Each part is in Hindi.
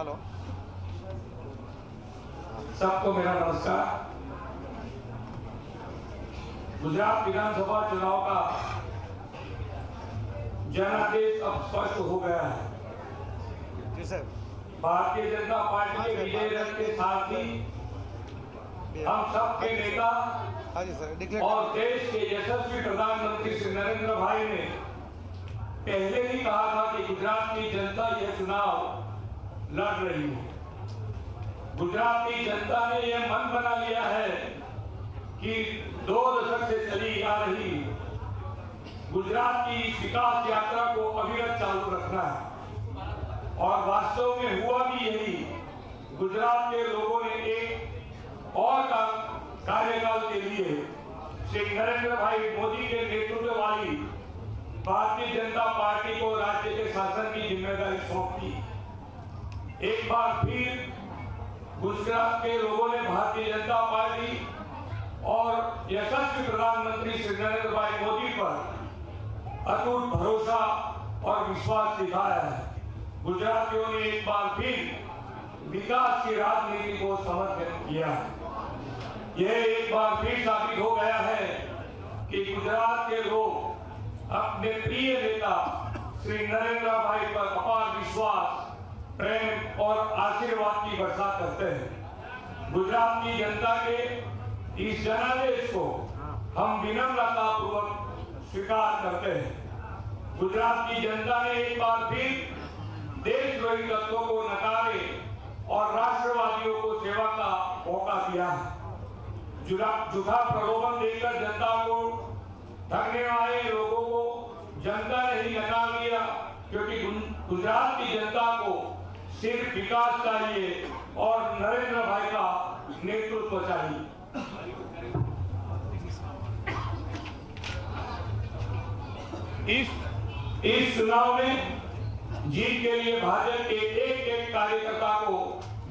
हेलो, सबको मेरा नमस्कार। गुजरात विधानसभा चुनाव का जनादेश अब स्पष्ट हो गया है। जी सर। भारतीय जनता पार्टी के विजय रथ के साथ ही हम सबके नेता हाँ जी सर, और देश के यशस्वी प्रधानमंत्री श्री नरेंद्र भाई ने पहले ही कहा था कि गुजरात की जनता यह चुनाव लड़ रही है। गुजरात की जनता ने यह मन बना लिया है कि 2 दशक से चली आ रही गुजरात की विकास यात्रा को अविरत चालू रखना है और वास्तव में हुआ भी यही। गुजरात के लोगों ने एक और कार्यकाल के लिए श्री नरेंद्र भाई मोदी के नेतृत्व वाली भारतीय जनता पार्टी को राज्य के शासन की जिम्मेदारी सौंप दी। एक बार फिर गुजरात के लोगों ने भारतीय जनता पार्टी और यशस्वी प्रधानमंत्री श्री नरेंद्र भाई मोदी पर अटूट भरोसा और विश्वास दिखाया है। गुजरातियों ने एक बार फिर विकास की राजनीति को समर्थन किया है। यह एक बार फिर साबित हो गया है कि गुजरात के लोग अपने प्रिय नेता श्री नरेंद्र भाई पर अपार विश्वास, प्रेम और आशीर्वाद की वर्षा करते हैं। गुजरात की जनता के इस जनादेश को हम विनम्रता पूर्वक स्वीकार करते हैं। गुजरात की जनता ने एक बार फिर देशद्रोही तत्वों को नकारे और राष्ट्रवादियों को सेवा का मौका दिया है। झूठा प्रलोभन देकर जनता को ठगने वाले लोगों को जनता ने ही नकार दिया, क्योंकि गुजरात की जनता को सिर्फ विकास चाहिए और नरेंद्र भाई का नेतृत्व चाहिए। इस चुनाव में जीत के लिए भाजपा के एक एक कार्यकर्ता को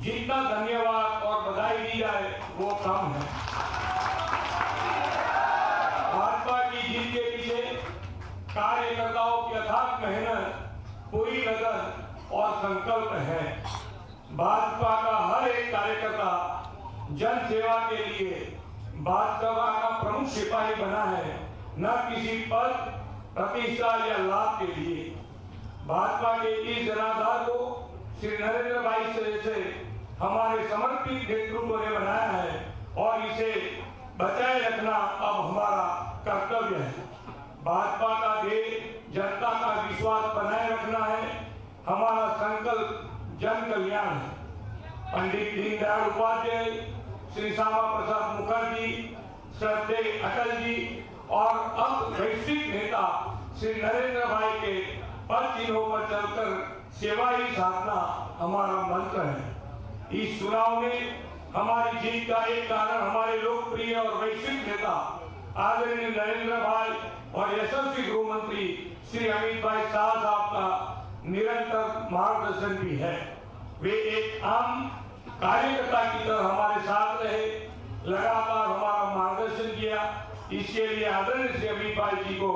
जितना धन्यवाद और बधाई दी जाए वो कम है। भाजपा की जीत के पीछे कार्यकर्ताओं की अथाक मेहनत, पूरी लगन और संकल्प है। भाजपा का हर एक कार्यकर्ता जन सेवा के लिए भाजपा का प्रमुख सिपाही बना है, न किसी पद, प्रतिष्ठा या लाभ के लिए। भाजपा के इस जनाधार को श्री नरेंद्र भाई से हमारे समर्पित नेतृत्व ने बनाया है और इसे बचाए रखना अब हमारा कर्तव्य है। भाजपा का ध्येय जनता का विश्वास बनाए रखना है। हमारा संकल्प जन कल्याण है। पंडित दीनदयाल उपाध्याय, श्री श्यामा प्रसाद मुखर्जी, श्रद्धेय अटल जी और अब वैश्विक नेता श्री नरेंद्र भाई के पद चिन्हों पर चलकर सेवा ही साधना हमारा मंत्र है। इस चुनाव में हमारी जीत का एक कारण हमारे लोकप्रिय और वैश्विक नेता आदरणीय नरेंद्र भाई और यशस्वी गृह मंत्री श्री अमित भाई शाह साहब का निरंतर मार्गदर्शन भी है। वे एक आम कार्यकर्ता की तरह हमारे साथ रहे, लगातार हमारा मार्गदर्शन किया। इसके लिए आदरणीय श्री अमित भाई जी को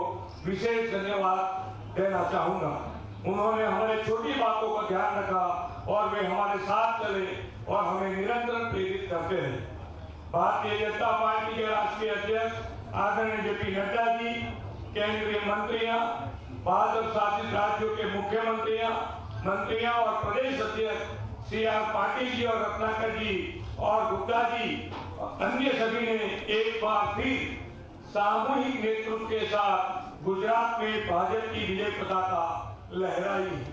विशेष धन्यवाद देना चाहूंगा। उन्होंने हमारे छोटी बातों का ध्यान रखा और वे हमारे साथ चले और हमें निरंतर प्रेरित करते हैं। भारतीय जनता पार्टी के राष्ट्रीय अध्यक्ष आदरणीय जेपी नड्डा जी, केंद्रीय मंत्रियां, भाजपा शासित राज्यों के मंत्रियां और प्रदेश अध्यक्ष श्री आर पाटिल जी और रत्नाकर जी और गुप्ता जी, अन्य सभी ने एक बार फिर सामूहिक नेतृत्व के साथ गुजरात में भाजपा की विजय पताका लहराई है।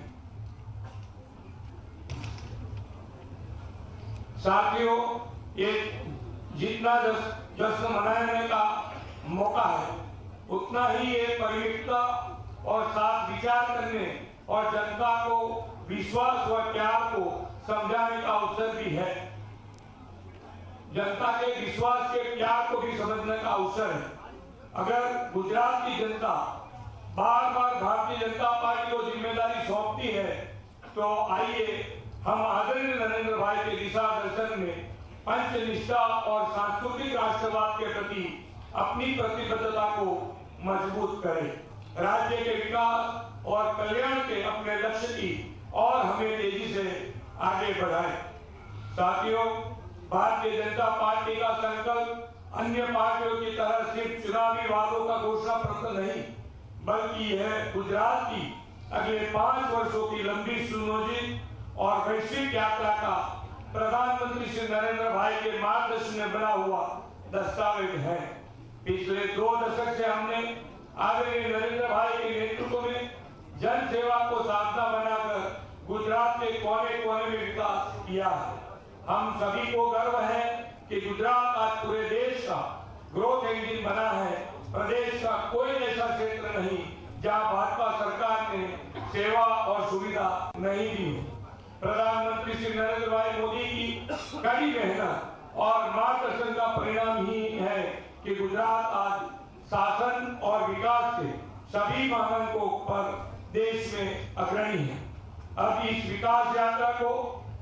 साथियों, ये जितना जश्न मनाने का मौका है, उतना ही ये परिपक्वता और साथ विचार करने और जनता को विश्वास व प्यार को समझाने का अवसर भी है। जनता के विश्वास के प्यार को भी समझने का अवसर है। अगर गुजरात की जनता बार बार भारतीय जनता पार्टी को जिम्मेदारी सौंपती है, तो आइए हम आदरणीय नरेंद्र भाई के दिशा दर्शन में पंचनिष्ठा और सांस्कृतिक राष्ट्रवाद के प्रति अपनी प्रतिबद्धता को मजबूत करें। राज्य के विकास और कल्याण के अपने लक्ष्य की और हमें तेजी से आगे बढ़ाएं। साथियों, भारतीय जनता पार्टी का संकल्प अन्य पार्टियों की तरह सिर्फ चुनावी वादों का घोषणा पत्र नहीं, बल्कि यह गुजरात की अगले 5 वर्षों की लंबी सुनियोजित और वैश्विक यात्रा का प्रधानमंत्री श्री नरेंद्र भाई के मार्गदर्शन में बना हुआ दस्तावेज है। पिछले 2 दशक से हमने आदरणीय नरेंद्र भाई के नेतृत्व में जन सेवा को साधना बनाकर गुजरात के कोने कोने में विकास किया है। हम सभी को गर्व है कि गुजरात आज पूरे देश का ग्रोथ इंजन बना है। प्रदेश का कोई ऐसा क्षेत्र नहीं जहां भाजपा सरकार ने सेवा और सुविधा नहीं दी। प्रधानमंत्री श्री नरेंद्र भाई मोदी की कड़ी मेहनत और मार्गदर्शन का परिणाम ही है कि गुजरात आज शासन और विकास के सभी मानकों पर देश में अग्रणी है। अब इस विकास यात्रा को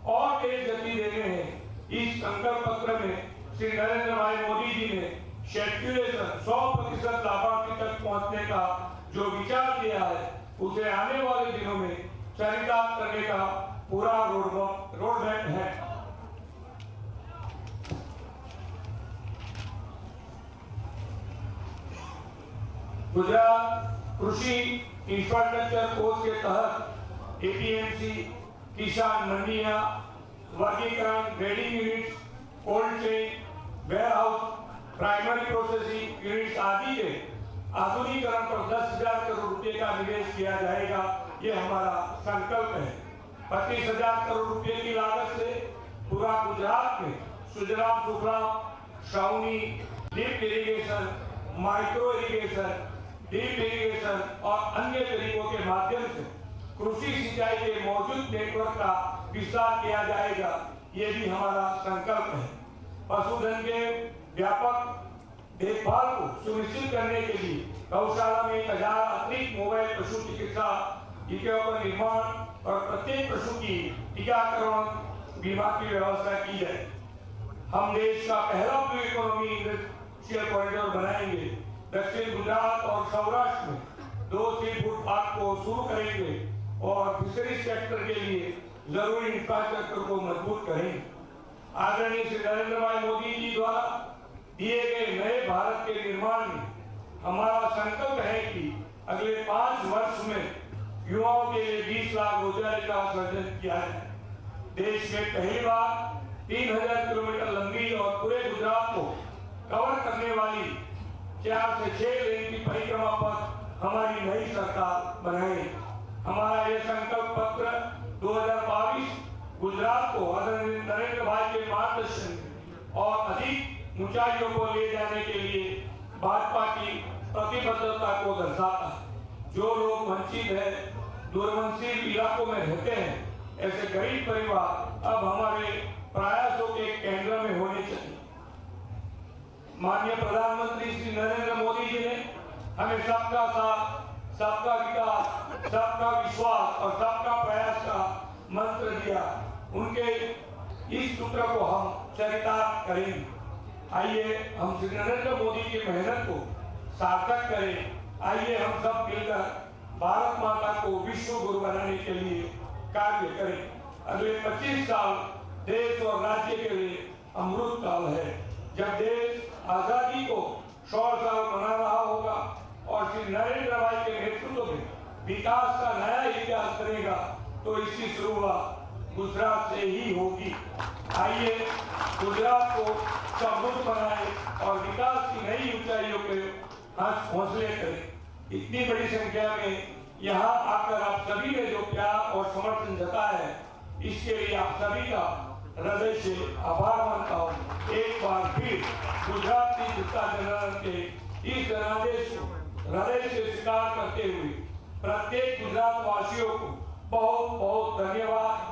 और तेज गति देने हैं। इस संकल्प पत्र में श्री नरेंद्र भाई मोदी जी ने शेड्यूलेशन 100% लाभार्थी तक पहुंचने का जो विचार दिया है, उसे आने वाले दिनों में चरितार्थ करने का पूरा रोडमैप है। गुजरात कृषि इंफ्रास्ट्रक्चर कोर्स के तहत एपीएमसी, किसान मंडियां, वर्गीकरण, grading units, cold chain, warehouse, primary processing units आदि के आधुनिकीकरण पर 10,000 करोड़ रुपए का निवेश किया जाएगा। ये हमारा संकल्प है। 25,000 करोड़ रुपए की लागत से पूरा गुजरात में सुजलाम सुफलाम, छावनी, lift irrigation, micro irrigation, deep irrigation और अन्य तरीकों के माध्यम से कृषि सिंचाई के मौजूद नेटवर्क का विस्तार किया जाएगा। ये भी हमारा संकल्प है। पशुधन के व्यापक देखभाल को सुनिश्चित करने के लिए गौशाला में 1000 अतिरिक्त मोबाइल पशु चिकित्सा इकाइयों का निर्माण और प्रत्येक पशु की टीकाकरण बीमा की व्यवस्था की जाए। हम देश का पहला ब्लू इकोनॉमी इंडस्ट्रियल कॉरिडोर बनाएंगे। दक्षिण गुजरात और सौराष्ट्र में 2 सी फूड पार्क को शुरू करेंगे और फिशरीज सेक्टर के लिए जरूरी इंफ्रास्ट्रक्चर को मजबूत करेंगे। आदरणीय श्री नरेंद्र भाई मोदी जी द्वारा दिए गए नए भारत के निर्माण में हमारा संकल्प है कि अगले 5 वर्ष में युवाओं के लिए 20 लाख रोजगार का सृजन किया है। देश में पहली बार 3000 किलोमीटर लंबी और पूरे गुजरात को कवर करने वाली 4 से 6 लेन की परिक्रमा पथ हमारी नई सरकार बनाएगी। हमारा यह संकल्प पत्र 2022 गुजरात को आदरणीय नरेंद्र भाई के मार्गदर्शन और अधिक ऊंचाइयों को ले जाने के लिए भाजपा की प्रतिबद्धता को दर्शाता है। जो लोग वंचित है, दुर्वंशील इलाकों में रहते हैं, ऐसे गरीब परिवार अब हमारे प्रयासों के केंद्र में होने चाहिए। माननीय प्रधानमंत्री श्री नरेंद्र मोदी जी ने हमें सबका साथ, सबका विकास, सबका विश्वास और सबका प्रयास का मंत्र दिया। उनके इस सूत्र को हम चरितार्थ करेंगे। आइए हम श्री नरेंद्र मोदी की मेहनत को सार्थक करें। आइए हम सब मिलकर भारत माता को विश्व गुरु बनाने के लिए कार्य करें। अगले 25 साल देश और राज्य के लिए अमृत काल है, जब देश आजादी को 100 साल मना रहा होगा और श्री नरेंद्र भाई के नेतृत्व में विकास का नया इतिहास बनेगा, तो इसकी शुरुआत गुजरात से ही होगी। आइए गुजरात को समृद्ध बनाए और विकास की नई ऊंचाइयों के हौसले करें। इतनी बड़ी संख्या में यहाँ आकर आप सभी ने जो प्यार और समर्थन जताया है, इसके लिए आप सभी का हृदय से आभार मानता हूँ। एक बार फिर गुजरात की जनता जनार्दन के इस जनादेश को हृदय से स्वीकार करते हुए प्रत्येक गुजरात वासियों को बहुत बहुत धन्यवाद।